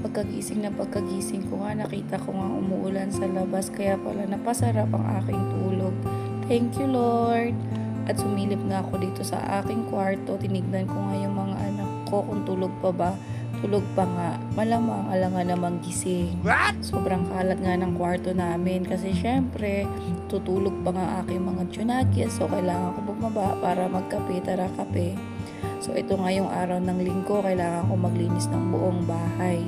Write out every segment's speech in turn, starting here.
Pagkagising ko nga, nakita ko nga umuulan sa labas, kaya pala napasarap ang aking tulog. Thank you, Lord! At sumilip nga ako dito sa aking kwarto, tinignan ko nga yung mga anak ko kung tulog pa ba. Tulog pa nga, malamang alangan namang gising. What? Sobrang kalat nga ng kwarto namin kasi syempre, tutulog pa nga aking mga tsunakyas, so kailangan ko bumaba para magkape, tara kape. So ito nga yung araw ng linggo, kailangan ko maglinis ng buong bahay.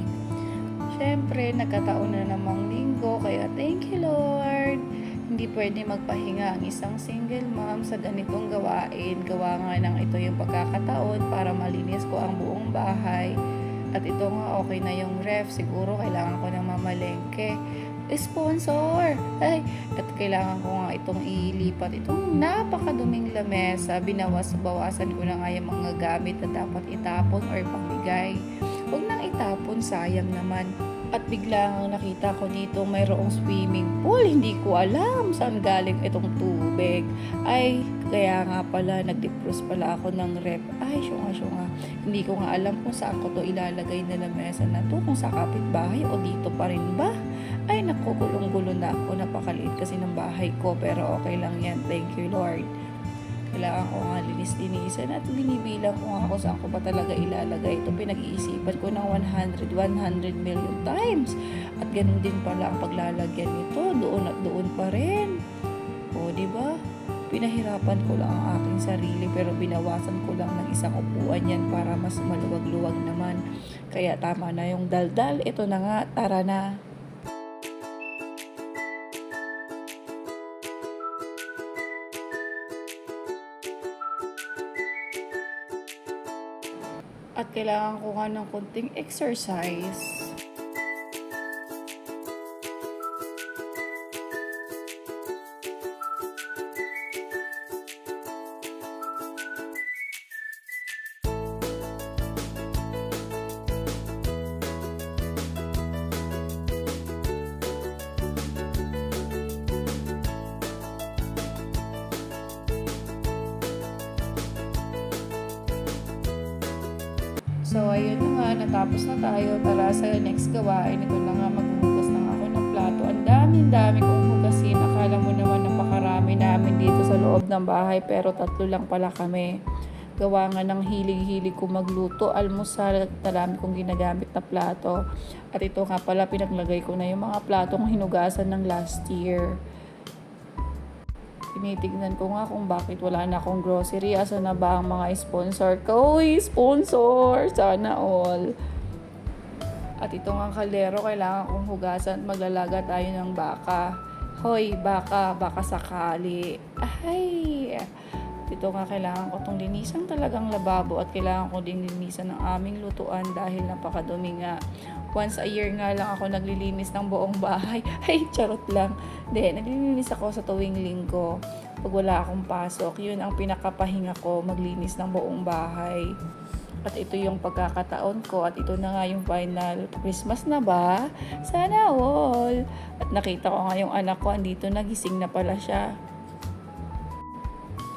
Syempre, nagkataon na namang linggo, kaya thank you, Lord! Hindi pwede magpahinga ang isang single mom sa ganitong gawain. Gawa nga ng ito yung pagkakataon para malinis ko ang buong bahay. At ito nga, okay na yung ref. Siguro kailangan ko ng mamalengke. Sponsor! Ay, at kailangan ko nga itong ilipat. Itong napakaduming lamesa. Bawasan ko na nga yung mga gamit na dapat itapon or pamigay. Huwag nang itapon, sayang naman. At biglang nakita ko dito mayroong swimming pool. Hindi ko alam saan galing itong tubig. Ay, kaya nga pala, nag-defrost pala ako ng ref. Ay, syunga. Hindi ko nga alam kung saan ko to ilalagay na lamesa na to. Kung sa kapitbahay o dito pa rin ba? Ay, naku, gulong-gulo na ako. Napakaliit kasi ng bahay ko. Pero okay lang yan. Thank you, Lord. Kailangan ko nga linis-linisan at binibilang ko nga kung saan ko pa talaga ilalagay ito. Pinag-iisipan ko ng 100 million times. At ganun din pala ang paglalagyan nito. Doon at doon pa rin. O, diba? Pinahirapan ko lang ang aking sarili pero binawasan ko lang ng isang upuan yan para mas maluwag-luwag naman. Kaya tama na yung daldal. Ito na nga, tara na. At kailangan ko nga ng konting exercise. So, ayun na nga, natapos na tayo. Tara sa next gawain. Ito na nga, maghuhugas na ako ng plato. Ang dami kong hugasin. Akala mo naman napakarami namin dito sa loob ng bahay, pero 3 lang pala kami. Gawa nga ng hilig-hilig ko magluto, almusal, marami kong ginagamit na plato. At ito nga pala, pinaglagay ko na yung mga platong hinugasan ng last year. Tinitignan ko nga kung bakit wala na akong grocery. Asa na ba ang mga sponsor ko? Uy, sponsor! Sana all. At ito nga kaldero, kailangan kong hugasan at maglalaga tayo ng baka. Hoy, baka sakali. Ay! Ito nga, kailangan ko itong linisan talagang lababo at kailangan ko ding linisan ng aming lutuan dahil napakadumi nga. Once a year nga lang ako naglilinis ng buong bahay. Ay, charot lang. Hindi, naglilinis ako sa tuwing linggo. Pag wala akong pasok, yun ang pinakapahinga ko, maglinis ng buong bahay. At ito yung pagkakataon ko at ito na nga yung final. Christmas na ba? Sana all. At nakita ko nga yung anak ko, andito nagising na pala siya.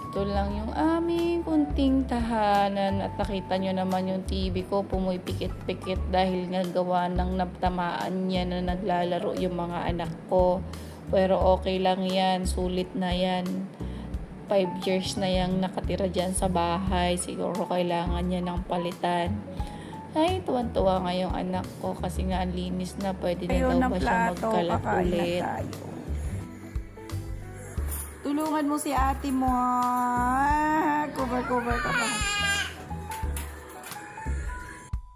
Ito lang yung aming kunting tahanan at nakita nyo naman yung TV ko pumipikit-pikit dahil nga gawa ng natamaan niya na naglalaro yung mga anak ko. Pero okay lang yan, sulit na yan. 5 years na yang nakatira dyan sa bahay, siguro kailangan niya ng palitan. Ay, tuwan-tuwa nga yung anak ko kasi nga ang linis na, pwede na daw ba siya magkalat ulit. Tulungan mo si ate mo. Cover ka pa.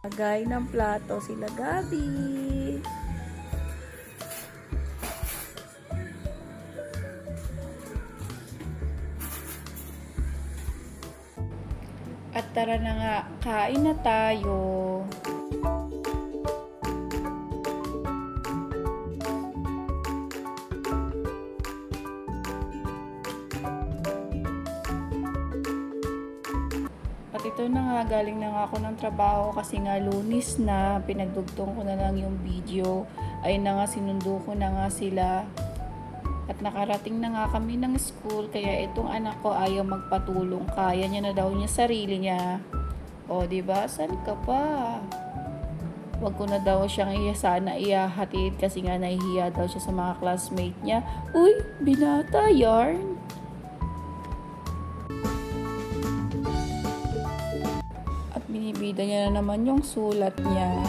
Lagay ng plato sila Gabi. At tara na nga, kain na tayo. At ito na nga, galing na nga ako ng trabaho kasi nga Lunes na, pinagdugtong ko na lang yung video. Ay na nga, sinundo ko na nga sila. At nakarating na nga kami ng school, kaya itong anak ko ayaw magpatulong. Kaya niya na daw niya sarili niya. O, diba? Saan ka pa? wag ko na daw siyang sana ihahatid kasi nga nahihiya daw siya sa mga classmate niya. Uy, binata yarn. At binibida niya na naman yung sulat niya.